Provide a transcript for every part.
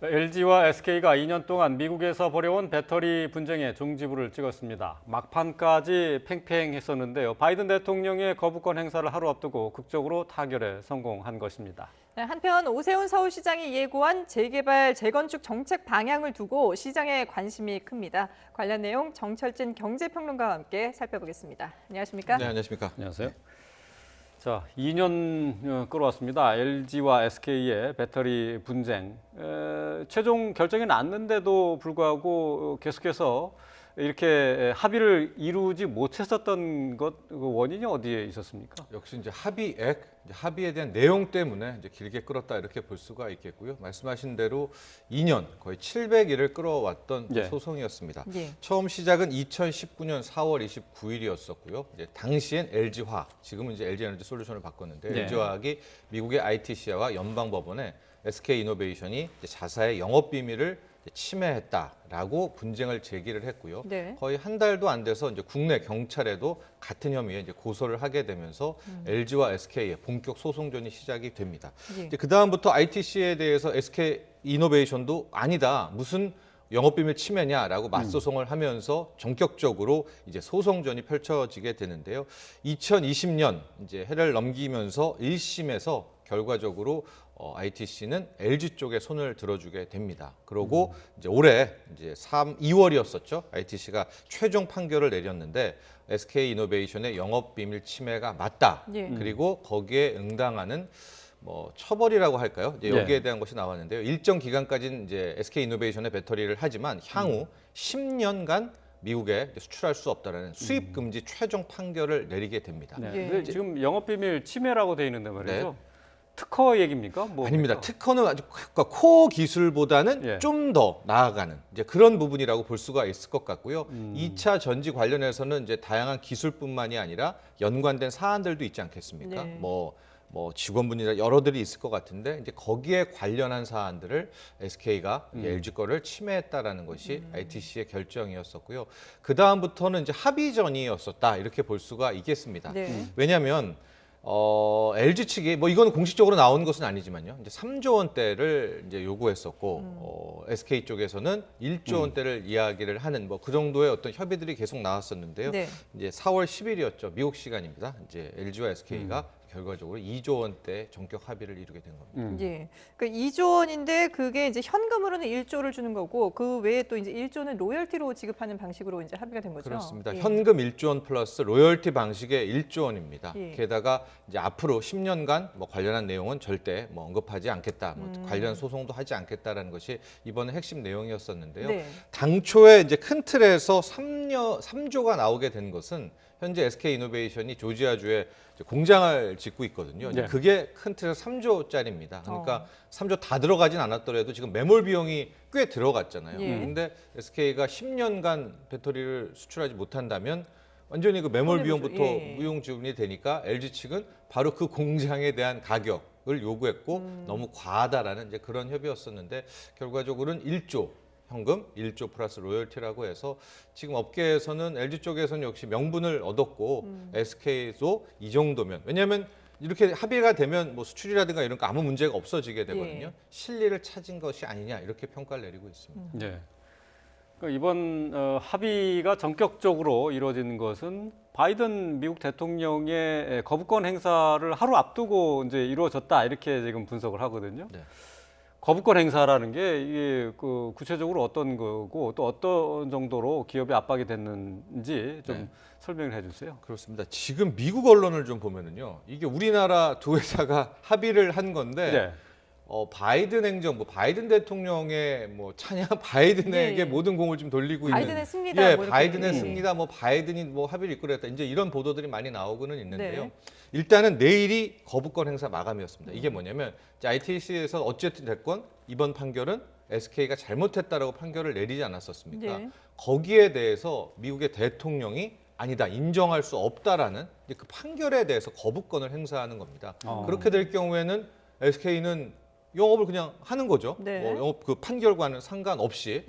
LG와 SK가 2년 동안 미국에서 벌여온 배터리 분쟁에 종지부를 찍었습니다. 막판까지 팽팽했었는데요. 바이든 대통령의 거부권 행사를 하루 앞두고 극적으로 타결에 성공한 것입니다. 네, 한편 오세훈 서울시장이 예고한 재개발, 재건축 정책 방향을 두고 시장에 관심이 큽니다. 관련 내용 정철진 경제평론가와 함께 살펴보겠습니다. 안녕하십니까? 네, 안녕하십니까? 안녕하세요. 자, 2년 끌어왔습니다. LG와 SK의 배터리 분쟁. 최종 결정이 났는데도 불구하고 계속해서 이렇게 합의를 이루지 못했었던 것 원인이 어디에 있었습니까? 역시 이제 합의액, 합의에 대한 내용 때문에 이제 길게 끌었다 이렇게 볼 수가 있겠고요. 말씀하신 대로 2년 거의 700일을 끌어왔던 예. 소송이었습니다. 예. 처음 시작은 2019년 4월 29일이었었고요. 이제 당시엔 LG화학, 지금은 이제 LG에너지솔루션을 바꿨는데 예. LG화학이 미국의 ITC와 연방법원에 SK이노베이션이 자사의 영업 비밀을 침해했다라고 분쟁을 제기를 했고요. 네. 거의 한 달도 안 돼서 이제 국내 경찰에도 같은 혐의에 이제 고소를 하게 되면서 LG와 SK의 본격 소송전이 시작이 됩니다. 예. 이제 그 다음부터 ITC에 대해서 SK 이노베이션도 아니다, 무슨 영업비밀 침해냐라고 맞소송을 하면서 전격적으로 이제 소송전이 펼쳐지게 되는데요. 2020년 이제 해를 넘기면서 1심에서 결과적으로 ITC는 LG 쪽에 손을 들어주게 됩니다. 그리고 이제 올해 이제 2월이었었죠. ITC가 최종 판결을 내렸는데 SK 이노베이션의 영업 비밀 침해가 맞다. 예. 그리고 거기에 응당하는 뭐 처벌이라고 할까요? 이제 여기에 대한 것이 나왔는데요. 일정 기간까지는 이제 SK 이노베이션의 배터리를 하지만 향후 10년간 미국에 수출할 수 없다라는 수입 금지 최종 판결을 내리게 됩니다. 네. 예. 근데 지금 영업비밀 침해라고 돼 있는데 말이죠. 특허 얘기입니까? 뭐 아닙니다. 특허는 아주 코어 기술보다는 예. 좀 더 나아가는 이제 그런 부분이라고 볼 수가 있을 것 같고요. 2차 전지 관련해서는 이제 다양한 기술뿐만이 아니라 연관된 사안들도 있지 않겠습니까? 네. 뭐 직원분이나 여러들이 있을 것 같은데 이제 거기에 관련한 사안들을 SK가 LG 거를 침해했다라는 것이 ITC의 결정이었었고요. 그 다음부터는 이제 합의전이었었다 이렇게 볼 수가 있겠습니다. 네. 왜냐하면 LG 측이 뭐 이건 공식적으로 나온 것은 아니지만요. 이제 3조 원대를 이제 요구했었고 SK 쪽에서는 1조 원대를 이야기를 하는 뭐 그 정도의 어떤 협의들이 계속 나왔었는데요. 네. 이제 4월 10일이었죠. 미국 시간입니다. 이제 LG와 SK가 결과적으로 2조 원대 전격 합의를 이루게 된 겁니다. 예. 그 2조 원인데 그게 이제 현금으로는 1조를 주는 거고 그 외에 또 이제 1조는 로열티로 지급하는 방식으로 이제 합의가 된 거죠. 그렇습니다. 예. 현금 1조 원 플러스 로열티 방식의 1조 원입니다. 예. 게다가 이제 앞으로 10년간 뭐 관련한 내용은 절대 뭐 언급하지 않겠다. 뭐 관련 소송도 하지 않겠다라는 것이 이번에 핵심 내용이었었는데요. 네. 당초에 이제 큰 틀에서 3조가 나오게 된 것은 현재 SK 이노베이션이 조지아주에 이제 공장을 짓고 있거든요. 네. 그게 큰 틀에서 3조짜리입니다. 그러니까 3조 다 들어가진 않았더라도 지금 매몰 비용이 꽤 들어갔잖아요. 예. 근데 SK가 10년간 배터리를 수출하지 못한다면 완전히 그 매몰 손해보죠. 비용부터 예. 무용 지분이 되니까 LG 측은 바로 그 공장에 대한 가격을 요구했고 너무 과하다라는 이제 그런 협의였었는데 결과적으로는 1조 현금 1조 플러스 로열티라고 해서 지금 업계에서는 LG 쪽에서는 역시 명분을 얻었고 SK도 이 정도면 왜냐하면 이렇게 합의가 되면 뭐 수출이라든가 이런 거 아무 문제가 없어지게 되거든요. 예. 실리를 찾은 것이 아니냐 이렇게 평가를 내리고 있습니다. 네. 그러니까 이번 합의가 전격적으로 이루어지는 것은 바이든 미국 대통령의 거부권 행사를 하루 앞두고 이제 이루어졌다 이렇게 지금 분석을 하거든요. 네. 거부권 행사라는 게 이게 그 구체적으로 어떤 거고 또 어떤 정도로 기업에 압박이 됐는지 좀 네. 설명을 해주세요. 그렇습니다. 지금 미국 언론을 좀 보면은요, 이게 우리나라 두 회사가 합의를 한 건데 네. 바이든 행정부, 바이든 대통령의 뭐 찬양, 바이든에게 네. 모든 공을 좀 돌리고 있는. 바이든의 승리다. 예, 뭐 이렇게. 바이든의 예. 승리다, 뭐 바이든이 뭐 합의를 이끌었다. 이제 이런 보도들이 많이 나오고는 있는데요. 네. 일단은 내일이 거부권 행사 마감이었습니다. 이게 뭐냐면 ITC에서 어쨌든 됐건 이번 판결은 SK가 잘못했다라고 판결을 내리지 않았었습니까? 네. 거기에 대해서 미국의 대통령이 아니다, 인정할 수 없다라는 이제 그 판결에 대해서 거부권을 행사하는 겁니다. 그렇게 될 경우에는 SK는 영업을 그냥 하는 거죠. 네. 뭐 영업 그 판결과는 상관없이.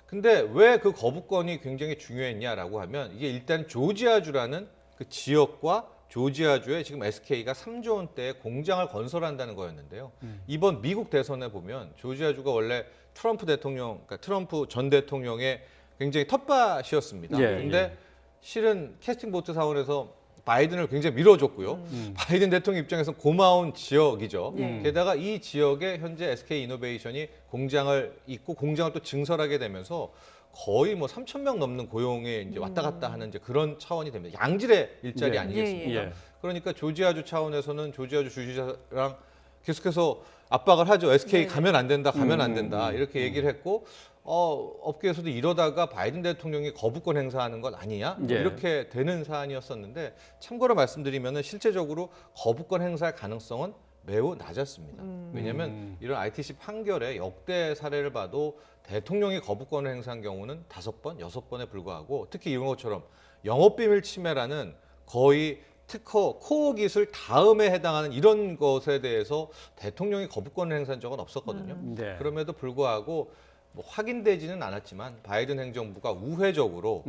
근데 왜 그 거부권이 굉장히 중요했냐라고 하면 이게 일단 조지아주라는 그 지역과 조지아주에 지금 SK가 3조 원대의 공장을 건설한다는 거였는데요. 이번 미국 대선에 보면 조지아주가 원래 트럼프 대통령, 그러니까 트럼프 전 대통령의 굉장히 텃밭이었습니다. 예, 근데 예. 실은 캐스팅 보트 사원에서 바이든을 굉장히 밀어줬고요. 바이든 대통령 입장에서 고마운 지역이죠. 게다가 이 지역에 현재 SK 이노베이션이 공장을 있고 공장을 또 증설하게 되면서 거의 뭐 3,000명 넘는 고용에 이제 왔다 갔다 하는 이제 그런 차원이 됩니다. 양질의 일자리 예. 아니겠습니까? 예, 예. 그러니까 조지아주 차원에서는 조지아주 주지사랑 계속해서 압박을 하죠. SK 네. 가면 안 된다, 가면 안 된다 이렇게 얘기를 했고 업계에서도 이러다가 바이든 대통령이 거부권 행사하는 건 아니냐 예. 이렇게 되는 사안이었었는데 참고로 말씀드리면은 실제적으로 거부권 행사할 가능성은 매우 낮았습니다. 왜냐하면 이런 ITC 판결의 역대 사례를 봐도 대통령이 거부권을 행사한 경우는 5번, 6번에 불과하고 특히 이런 것처럼 영업비밀 침해라는 거의 특허, 코어 기술 다음에 해당하는 이런 것에 대해서 대통령이 거부권을 행사한 적은 없었거든요. 네. 그럼에도 불구하고 뭐 확인되지는 않았지만 바이든 행정부가 우회적으로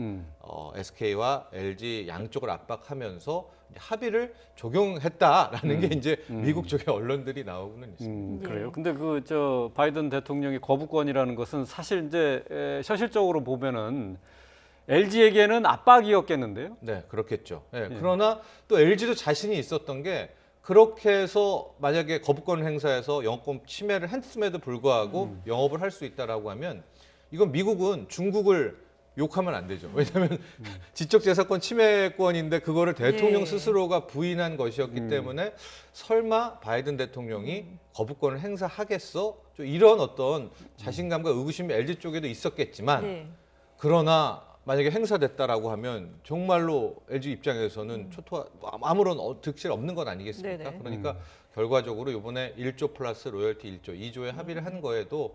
SK와 LG 양쪽을 압박하면서 이제 합의를 적용했다라는 게 이제 미국 쪽의 언론들이 나오고는 있습니다. 그래요. 근데 그 저 바이든 대통령의 거부권이라는 것은 사실 이제 현실적으로 보면은 LG에게는 압박이었겠는데요. 네, 그렇겠죠. 네, 그러나 또 LG도 자신이 있었던 게 그렇게 해서 만약에 거부권 행사해서 영업권 침해를 했음에도 불구하고 영업을 할 수 있다라고 하면 이건 미국은 중국을 욕하면 안 되죠. 왜냐하면 지적재산권 침해권인데 그거를 대통령 예. 스스로가 부인한 것이었기 때문에 설마 바이든 대통령이 거부권을 행사하겠어? 좀 이런 어떤 자신감과 의구심이 LG 쪽에도 있었겠지만 네. 그러나 만약에 행사됐다라고 하면 정말로 LG 입장에서는 아무런 득실 없는 건 아니겠습니까? 네네. 그러니까 결과적으로 이번에 1조 플러스 로열티 1조, 2조에 합의를 한 거에도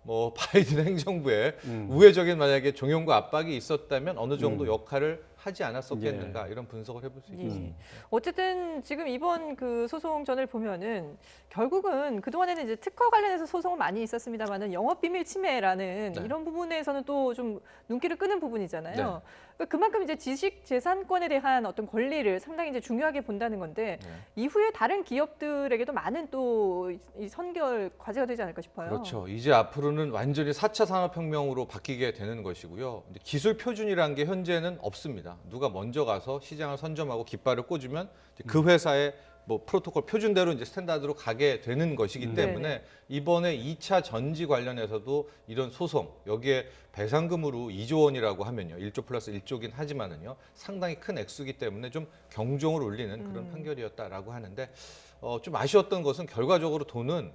뭐 바이든 행정부의 우회적인 만약에 종용과 압박이 있었다면 어느 정도 역할을 하지 않았었겠는가 이런 분석을 해볼 수 있겠습니다. 예. 어쨌든 지금 이번 그 소송전을 보면은 결국은 그동안에는 이제 특허 관련해서 소송은 많이 있었습니다만은 영업비밀 침해라는 네. 이런 부분에서는 또 좀 눈길을 끄는 부분이잖아요. 네. 그러니까 그만큼 이제 지식재산권에 대한 어떤 권리를 상당히 이제 중요하게 본다는 건데 네. 이후에 다른 기업들에게도 많은 또 이 선결 과제가 되지 않을까 싶어요. 그렇죠. 이제 앞으로는 완전히 4차 산업혁명으로 바뀌게 되는 것이고요. 이제 기술 표준이라는 게 현재는 없습니다. 누가 먼저 가서 시장을 선점하고 깃발을 꽂으면 이제 그 회사의 뭐 프로토콜 표준대로 이제 스탠다드로 가게 되는 것이기 때문에 네네. 이번에 2차 전지 관련해서도 이런 소송 여기에 배상금으로 2조 원이라고 하면요. 1조 플러스 1조긴 하지만은요. 상당히 큰 액수이기 때문에 좀 경종을 울리는 그런 판결이었다라고 하는데 좀 아쉬웠던 것은 결과적으로 돈은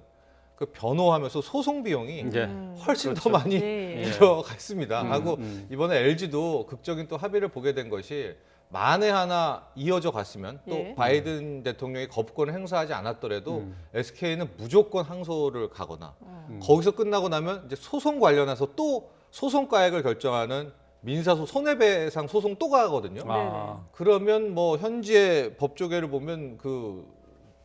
그 변호하면서 소송 비용이 예. 훨씬 그렇죠. 더 많이 예. 들어갔습니다. 하고 이번에 LG도 극적인 또 합의를 보게 된 것이 만에 하나 이어져 갔으면 또 예. 바이든 대통령이 거부권을 행사하지 않았더라도 SK는 무조건 항소를 가거나 거기서 끝나고 나면 이제 소송 관련해서 또 소송가액을 결정하는 민사소 손해배상 소송 또 가거든요. 아, 그러면 뭐 현지의 법조계를 보면 그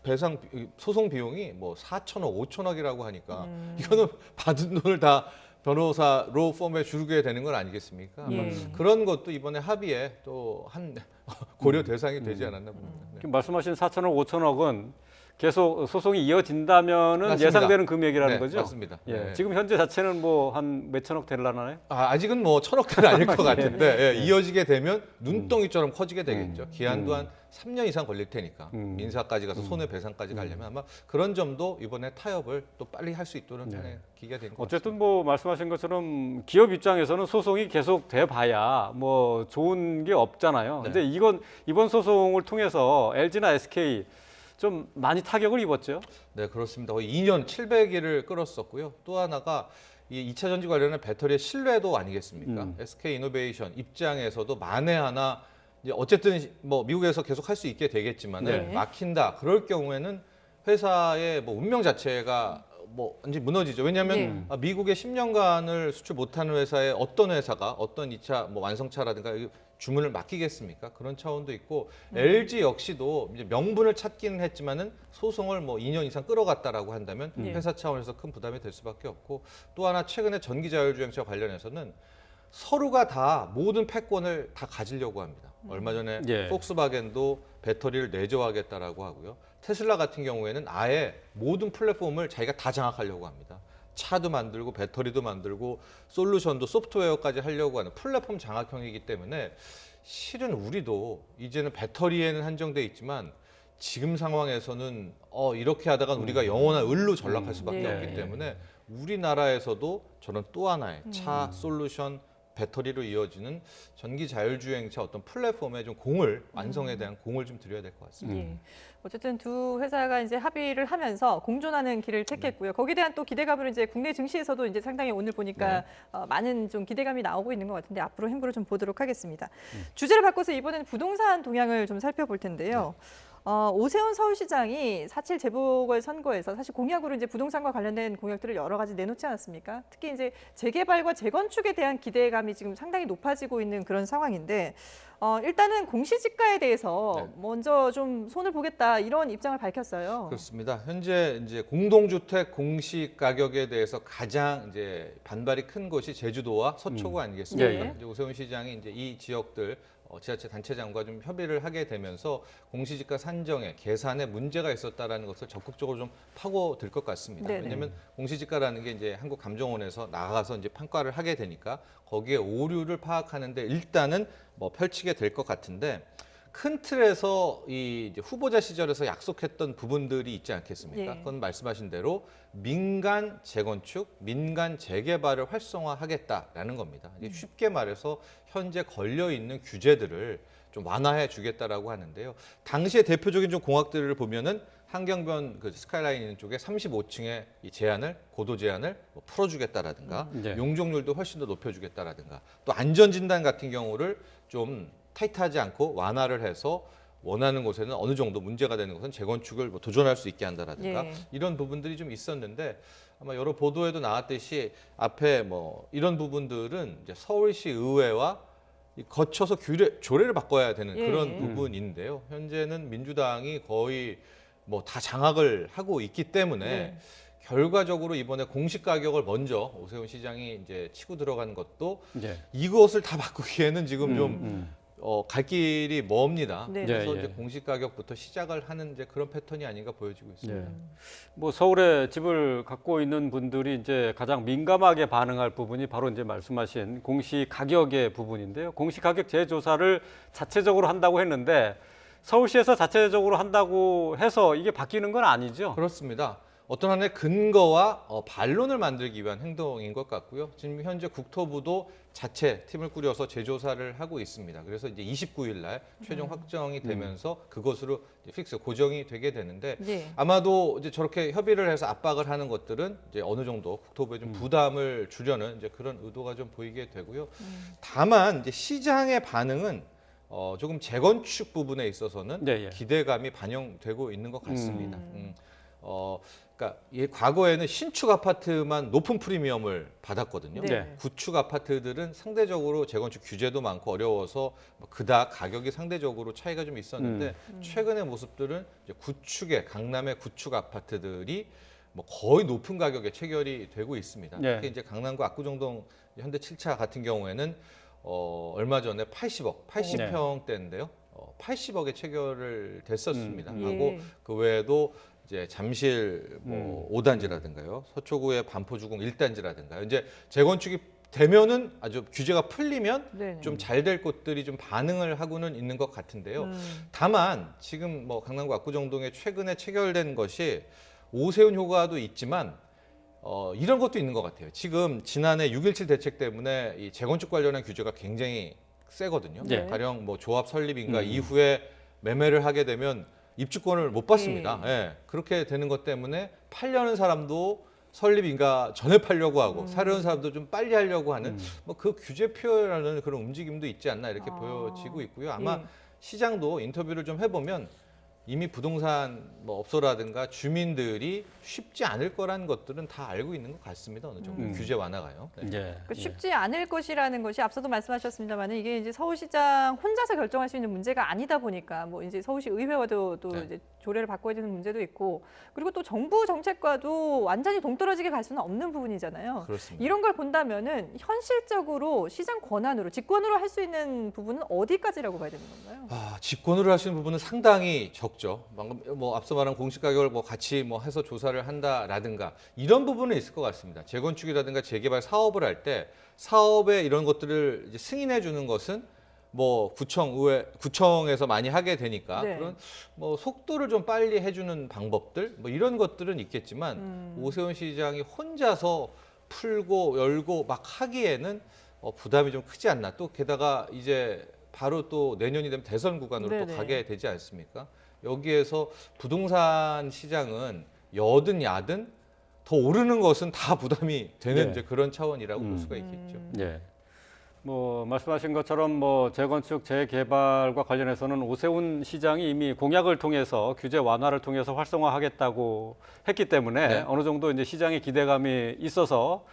배상 소송 비용이 뭐 4천억, 5천억이라고 하니까 이거는 받은 돈을 다 변호사 로 펌에 주게 되는 건 아니겠습니까? 예. 그런 것도 이번에 합의에 또 한 고려 대상이 되지 않았나 봅니다. 네. 지금 말씀하신 4천억, 5천억은 계속 소송이 이어진다면은 맞습니다. 예상되는 금액이라는 네, 거죠? 맞습니다. 예. 네. 지금 현재 자체는 뭐 한 몇천억 될라나요? 아직은 뭐 천억대는 아닐 것 같은데 예, 이어지게 되면 눈덩이처럼 커지게 되겠죠. 기한도 한 3년 이상 걸릴 테니까 민사까지 가서 손해배상까지 가려면 아마 그런 점도 이번에 타협을 또 빨리 할 수 있도록 하는 기회가 된 것 같습니다. 어쨌든 뭐 말씀하신 것처럼 기업 입장에서는 소송이 계속 돼봐야 뭐 좋은 게 없잖아요. 네. 근데 이번 소송을 통해서 LG나 SK 좀 많이 타격을 입었죠. 네, 그렇습니다. 거의 2년 700일을 끌었었고요. 또 하나가 이 2차 전지 관련한 배터리의 신뢰도 아니겠습니까? SK 이노베이션 입장에서도 만에 하나 이제 어쨌든 뭐 미국에서 계속 할 수 있게 되겠지만 네. 막힌다. 그럴 경우에는 회사의 뭐 운명 자체가 뭐 완전히 무너지죠. 왜냐하면 미국에 10년간을 수출 못하는 회사에 어떤 회사가 어떤 2차 뭐 완성차라든가 주문을 맡기겠습니까? 그런 차원도 있고 LG 역시도 이제 명분을 찾기는 했지만은 소송을 뭐 2년 이상 끌어갔다라고 한다면 회사 차원에서 큰 부담이 될 수밖에 없고 또 하나 최근에 전기 자율주행차 관련해서는 서로가 다 모든 패권을 다 가지려고 합니다. 얼마 전에 예. 폭스바겐도 배터리를 내조하겠다라고 하고요. 테슬라 같은 경우에는 아예 모든 플랫폼을 자기가 다 장악하려고 합니다. 차도 만들고 배터리도 만들고 솔루션도 소프트웨어까지 하려고 하는 플랫폼 장악형이기 때문에 실은 우리도 이제는 배터리에는 한정돼 있지만 지금 상황에서는 이렇게 하다가 우리가 영원한 을로 전락할 수밖에 네. 없기 때문에 우리나라에서도 저는 또 하나의 차 솔루션 배터리로 이어지는 전기 자율주행차 어떤 플랫폼에 좀 공을 완성에 대한 공을 좀 들여야 될 것 같습니다. 예. 어쨌든 두 회사가 이제 합의를 하면서 공존하는 길을 택했고요. 거기에 대한 또 기대감으로 이제 국내 증시에서도 이제 상당히 오늘 보니까 많은 좀 기대감이 나오고 있는 것 같은데 앞으로 행보를 좀 보도록 하겠습니다. 주제를 바꿔서 이번에는 부동산 동향을 좀 살펴볼 텐데요. 오세훈 서울시장이 4.7 재보궐선거에서 사실 공약으로 이제 부동산과 관련된 공약들을 여러 가지 내놓지 않았습니까? 특히 이제 재개발과 재건축에 대한 기대감이 지금 상당히 높아지고 있는 그런 상황인데 일단은 공시지가에 대해서 먼저 좀 손을 보겠다 이런 입장을 밝혔어요. 그렇습니다. 현재 이제 공동주택 공시 가격에 대해서 가장 이제 반발이 큰 곳이 제주도와 서초구 아니겠습니까? 예, 예. 이제 오세훈 시장이 이제 이 지역들 지자체 단체장과 좀 협의를 하게 되면서 공시지가 산정에 계산에 문제가 있었다라는 것을 적극적으로 좀 파고들 것 같습니다. 네네. 왜냐하면 공시지가라는 게 이제 한국감정원에서 나가서 이제 평가를 하게 되니까 거기에 오류를 파악하는데 일단은 뭐 펼치게 될 것 같은데 큰 틀에서 이 이제 후보자 시절에서 약속했던 부분들이 있지 않겠습니까? 예. 그건 말씀하신 대로 민간 재건축, 민간 재개발을 활성화하겠다라는 겁니다. 이게 쉽게 말해서 현재 걸려 있는 규제들을 좀 완화해 주겠다라고 하는데요. 당시의 대표적인 좀 공약들을 보면은 한경변 그 스카이라인 있는 쪽에 35층의 이 제한을 고도 제한을 뭐 풀어주겠다라든가 네. 용적률도 훨씬 더 높여주겠다라든가 또 안전진단 같은 경우를 좀 타이트하지 않고 완화를 해서 원하는 곳에는 어느 정도 문제가 되는 곳은 재건축을 뭐 도전할 수 있게 한다라든가 예. 이런 부분들이 좀 있었는데 아마 여러 보도에도 나왔듯이 앞에 뭐 이런 부분들은 이제 서울시 의회와 거쳐서 조례를 바꿔야 되는 예. 그런 부분인데요. 현재는 민주당이 거의 뭐 다 장악을 하고 있기 때문에 네. 결과적으로 이번에 공시 가격을 먼저 오세훈 시장이 이제 치고 들어간 것도 예. 이것을 다 바꾸기에는 지금 좀 갈 길이 멉니다. 네. 그래서 예, 이제 예. 공시 가격부터 시작을 하는 이제 그런 패턴이 아닌가 보여지고 있습니다. 예. 뭐 서울에 집을 갖고 있는 분들이 이제 가장 민감하게 반응할 부분이 바로 이제 말씀하신 공시 가격의 부분인데요. 공시 가격 재조사를 자체적으로 한다고 했는데 서울시에서 자체적으로 한다고 해서 이게 바뀌는 건 아니죠. 그렇습니다. 어떤 하나의 근거와 반론을 만들기 위한 행동인 것 같고요. 지금 현재 국토부도 자체 팀을 꾸려서 재조사를 하고 있습니다. 그래서 이제 29일 날 최종 확정이 되면서 그것으로 이제 픽스 고정이 되게 되는데 예. 아마도 이제 저렇게 협의를 해서 압박을 하는 것들은 이제 어느 정도 국토부에 좀 부담을 주려는 이제 그런 의도가 좀 보이게 되고요. 다만 이제 시장의 반응은 조금 재건축 부분에 있어서는 예, 예. 기대감이 반영되고 있는 것 같습니다. 그러니까 이 과거에는 신축 아파트만 높은 프리미엄을 받았거든요. 네. 구축 아파트들은 상대적으로 재건축 규제도 많고 어려워서 그닥 가격이 상대적으로 차이가 좀 있었는데 최근의 모습들은 이제 구축의 강남의 구축 아파트들이 뭐 거의 높은 가격에 체결이 되고 있습니다. 네. 특히 이제 강남구 압구정동 현대 7차 같은 경우에는 얼마 전에 80억, 80평대인데요. 80억에 체결을 됐었습니다. 하고 예. 그 외에도 이제 잠실 뭐 5단지라든가요. 서초구의 반포주공 1단지라든가요. 이제 재건축이 되면은 아주 규제가 풀리면 네네. 좀 잘 될 곳들이 좀 반응을 하고는 있는 것 같은데요. 다만 지금 뭐 강남구 압구정동에 최근에 체결된 것이 오세훈 효과도 있지만 이런 것도 있는 것 같아요. 지금 지난해 6.17 대책 때문에 이 재건축 관련한 규제가 굉장히 세거든요. 네. 가령 뭐 조합 설립인가 이후에 매매를 하게 되면 입주권을 못 받습니다. 예. 그렇게 되는 것 때문에 팔려는 사람도 설립인가 전에 팔려고 하고 사려는 사람도 좀 빨리 하려고 하는 뭐 그 규제 표현하는 그런 움직임도 있지 않나 이렇게 보여지고 있고요. 아마 예. 시장도 인터뷰를 좀 해보면 이미 부동산 뭐 업소라든가 주민들이 쉽지 않을 거라는 것들은 다 알고 있는 것 같습니다. 어느 정도 규제 완화가요. 네. 예. 그 쉽지 않을 것이라는 것이 앞서도 말씀하셨습니다만 이게 이제 서울시장 혼자서 결정할 수 있는 문제가 아니다 보니까 뭐 이제 서울시 의회와도 또 네. 이제 조례를 바꿔야 되는 문제도 있고 그리고 또 정부 정책과도 완전히 동떨어지게 갈 수는 없는 부분이잖아요. 그렇습니다. 이런 걸 본다면은 현실적으로 시장 권한으로 직권으로 할 수 있는 부분은 어디까지라고 봐야 되는 건가요? 직권으로 하시는 부분은 상당히 적죠. 방금 뭐 앞서 말한 공시 가격을 뭐 같이 뭐 해서 조사를 한다라든가 이런 부분은 있을 것 같습니다. 재건축이라든가 재개발 사업을 할 때 사업에 이런 것들을 이제 승인해 주는 것은 뭐 구청에서 많이 하게 되니까 네. 그런 뭐 속도를 좀 빨리 해주는 방법들 뭐 이런 것들은 있겠지만 오세훈 시장이 혼자서 풀고 열고 막 하기에는 부담이 좀 크지 않나. 또 게다가 이제 바로 또 내년이 되면 대선 구간으로 또 네네. 가게 되지 않습니까? 여기에서 부동산 시장은 여든 야든 더 오르는 것은 다 부담이 되는 네. 이제 그런 차원이라고 볼 수가 있겠죠. 예. 뭐 말씀하신 것처럼 뭐 재건축 재개발과 관련해서는 오세훈 시장이 이미 공약을 통해서 규제 완화를 통해서 활성화하겠다고 했기 때문에 네. 어느 정도 이제 시장의 기대감이 있어서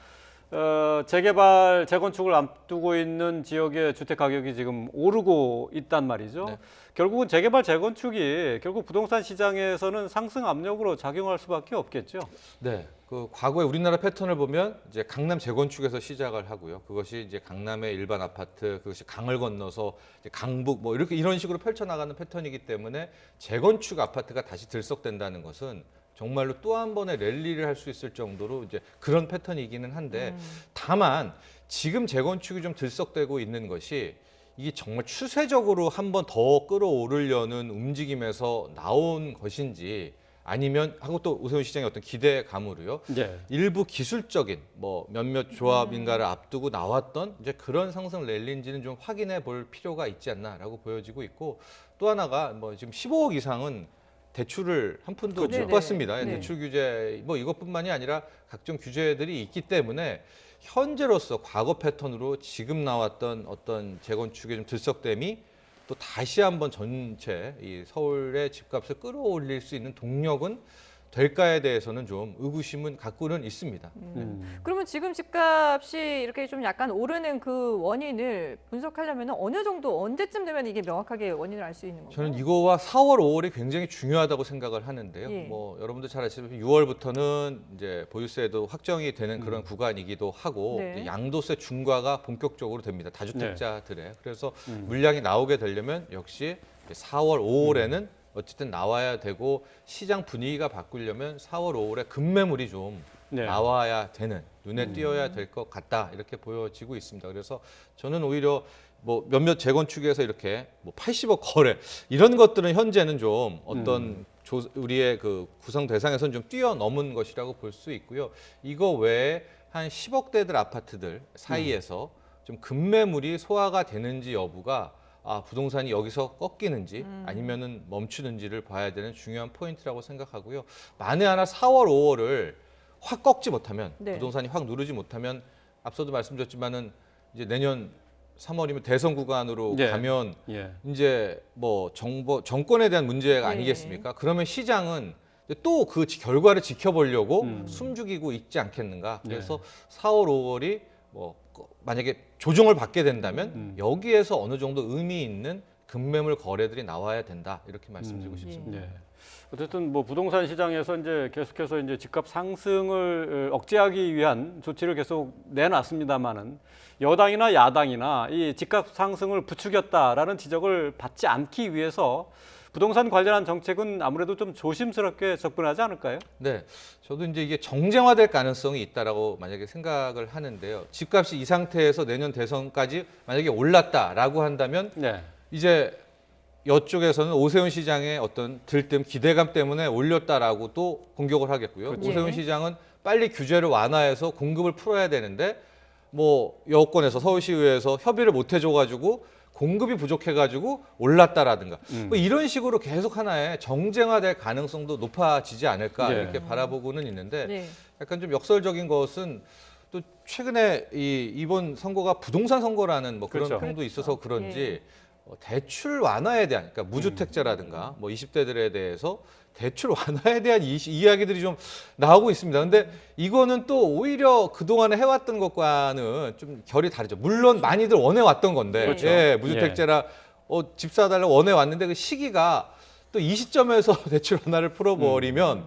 재개발 재건축을 앞두고 있는 지역의 주택 가격이 지금 오르고 있단 말이죠. 네. 결국은 재개발 재건축이 결국 부동산 시장에서는 상승 압력으로 작용할 수밖에 없겠죠. 네, 그 과거의 우리나라 패턴을 보면 이제 강남 재건축에서 시작을 하고요. 그것이 이제 강남의 일반 아파트, 그것이 강을 건너서 이제 강북 뭐 이렇게 이런 식으로 펼쳐나가는 패턴이기 때문에 재건축 아파트가 다시 들썩된다는 것은 정말로 또 한 번의 랠리를 할 수 있을 정도로 이제 그런 패턴이기는 한데 다만 지금 재건축이 좀 들썩되고 있는 것이 이게 정말 추세적으로 한 번 더 끌어오르려는 움직임에서 나온 것인지 아니면 하고 또 오세훈 시장의 어떤 기대감으로요. 예. 일부 기술적인 뭐 몇몇 조합인가를 앞두고 나왔던 이제 그런 상승 랠리인지는 좀 확인해 볼 필요가 있지 않나라고 보여지고 있고 또 하나가 뭐 지금 15억 이상은 대출을 한 푼도 그렇죠. 못 받습니다. 네네. 대출 규제 뭐 이것뿐만이 아니라 각종 규제들이 있기 때문에 현재로서 과거 패턴으로 지금 나왔던 어떤 재건축의 좀 들썩됨이 또 다시 한번 전체 이 서울의 집값을 끌어올릴 수 있는 동력은 될까에 대해서는 좀 의구심은 갖고는 있습니다. 그러면 지금 집값이 이렇게 좀 약간 오르는 그 원인을 분석하려면 어느 정도 언제쯤 되면 이게 명확하게 원인을 알 수 있는 건가요? 저는 이거와 4월, 5월이 굉장히 중요하다고 생각을 하는데요. 예. 뭐 여러분들 잘 아시다시피 6월부터는 이제 보유세도 확정이 되는 그런 구간이기도 하고 네. 이제 양도세 중과가 본격적으로 됩니다. 다주택자들의. 네. 그래서 물량이 나오게 되려면 역시 4월, 5월에는 어쨌든 나와야 되고 시장 분위기가 바꾸려면 4월, 5월에 급매물이 좀 네. 나와야 되는 눈에 띄어야 될 것 같다 이렇게 보여지고 있습니다. 그래서 저는 오히려 뭐 몇몇 재건축에서 이렇게 뭐 80억 거래 이런 것들은 현재는 좀 어떤 우리의 그 구성 대상에서는 좀 뛰어넘은 것이라고 볼 수 있고요. 이거 외에 한 10억대들 아파트들 사이에서 좀 급매물이 소화가 되는지 여부가 부동산이 여기서 꺾이는지 아니면은 멈추는지를 봐야 되는 중요한 포인트라고 생각하고요. 만에 하나 4월, 5월을 확 꺾지 못하면 네. 부동산이 확 누르지 못하면 앞서도 말씀드렸지만은 이제 내년 3월이면 대선 구간으로 예. 가면 예. 이제 뭐 정권에 대한 문제가 네. 아니겠습니까? 그러면 시장은 또 그 결과를 지켜보려고 숨죽이고 있지 않겠는가? 그래서 4월, 5월이 뭐 만약에 조정을 받게 된다면 여기에서 어느 정도 의미 있는 급매물 거래들이 나와야 된다 이렇게 말씀드리고 싶습니다. 예. 어쨌든 뭐 부동산 시장에서 이제 계속해서 이제 집값 상승을 억제하기 위한 조치를 계속 내놨습니다만은 여당이나 야당이나 이 집값 상승을 부추겼다라는 지적을 받지 않기 위해서 부동산 관련한 정책은 아무래도 좀 조심스럽게 접근하지 않을까요? 네, 저도 이제 이게 정쟁화될 가능성이 있다라고 만약에 생각을 하는데요. 집값이 이 상태에서 내년 대선까지 만약에 올랐다라고 한다면 네. 이제 이쪽에서는 오세훈 시장의 어떤 들뜸 기대감 때문에 올렸다라고 또 공격을 하겠고요. 그렇죠. 오세훈 시장은 빨리 규제를 완화해서 공급을 풀어야 되는데 뭐 여권에서 서울시의회에서 협의를 못 해줘가지고 공급이 부족해가지고 올랐다라든가 뭐 이런 식으로 계속 하나의 정쟁화될 가능성도 높아지지 않을까 네. 이렇게 바라보고는 있는데 네. 약간 좀 역설적인 것은 또 최근에 이번 선거가 부동산 선거라는 뭐 그런 그렇죠. 평도 있어서 그런지 대출 완화에 대한 그러니까 무주택자라든가 뭐 20대들에 대해서 대출 완화에 대한 이야기들이 좀 나오고 있습니다. 근데 이거는 또 오히려 그동안에 해왔던 것과는 좀 결이 다르죠. 물론 많이들 원해왔던 건데 그렇죠. 예, 무주택자라 집 사달라고 원해왔는데 그 시기가 또 이 시점에서 대출 완화를 풀어버리면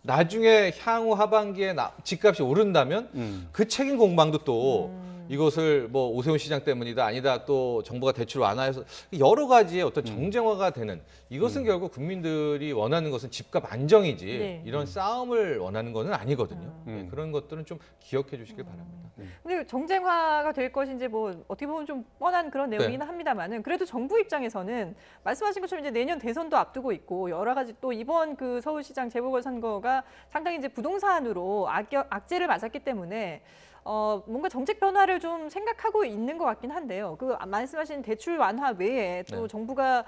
나중에 향후 하반기에 집값이 오른다면 그 책임 공방도 또 이것을 뭐 오세훈 시장 때문이다 아니다 또 정부가 대출 완화해서 여러 가지의 어떤 정쟁화가 되는 이것은 결국 국민들이 원하는 것은 집값 안정이지 네. 이런 싸움을 원하는 것은 아니거든요. 네, 그런 것들은 좀 기억해 주시길 바랍니다. 근데 정쟁화가 될 것인지 뭐 어떻게 보면 좀 뻔한 그런 내용이긴 합니다만은 그래도 정부 입장에서는 말씀하신 것처럼 이제 내년 대선도 앞두고 있고 여러 가지 또 이번 그 서울시장 재보궐선거가 상당히 이제 부동산으로 악재를 맞았기 때문에 뭔가 정책 변화를 좀 생각하고 있는 것 같긴 한데요. 그 말씀하신 대출 완화 외에 또 네. 정부가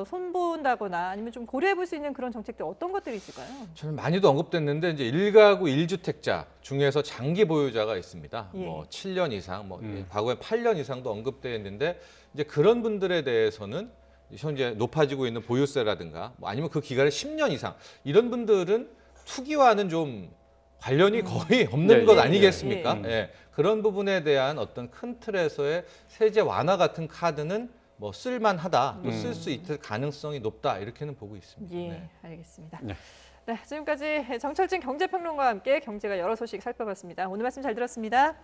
손본다거나 아니면 좀 고려해 볼 수 있는 그런 정책들 어떤 것들이 있을까요? 저는 많이도 언급됐는데 이제 1가구 1주택자 중에서 장기 보유자가 있습니다. 예. 뭐 7년 이상, 뭐 과거에 8년 이상도 언급돼 있는데 이제 그런 분들에 대해서는 현재 높아지고 있는 보유세라든가 뭐 아니면 그 기간이 10년 이상 이런 분들은 투기와는 좀 관련이 거의 없는 네, 것 예, 아니겠습니까? 예, 예. 그런 부분에 대한 어떤 큰 틀에서의 세제 완화 같은 카드는 뭐 쓸만하다, 또 쓸 수 있을 가능성이 높다 이렇게는 보고 있습니다. 예, 네. 알겠습니다. 네. 네, 지금까지 정철진 경제평론가와 함께 경제가 여러 소식 살펴봤습니다. 오늘 말씀 잘 들었습니다.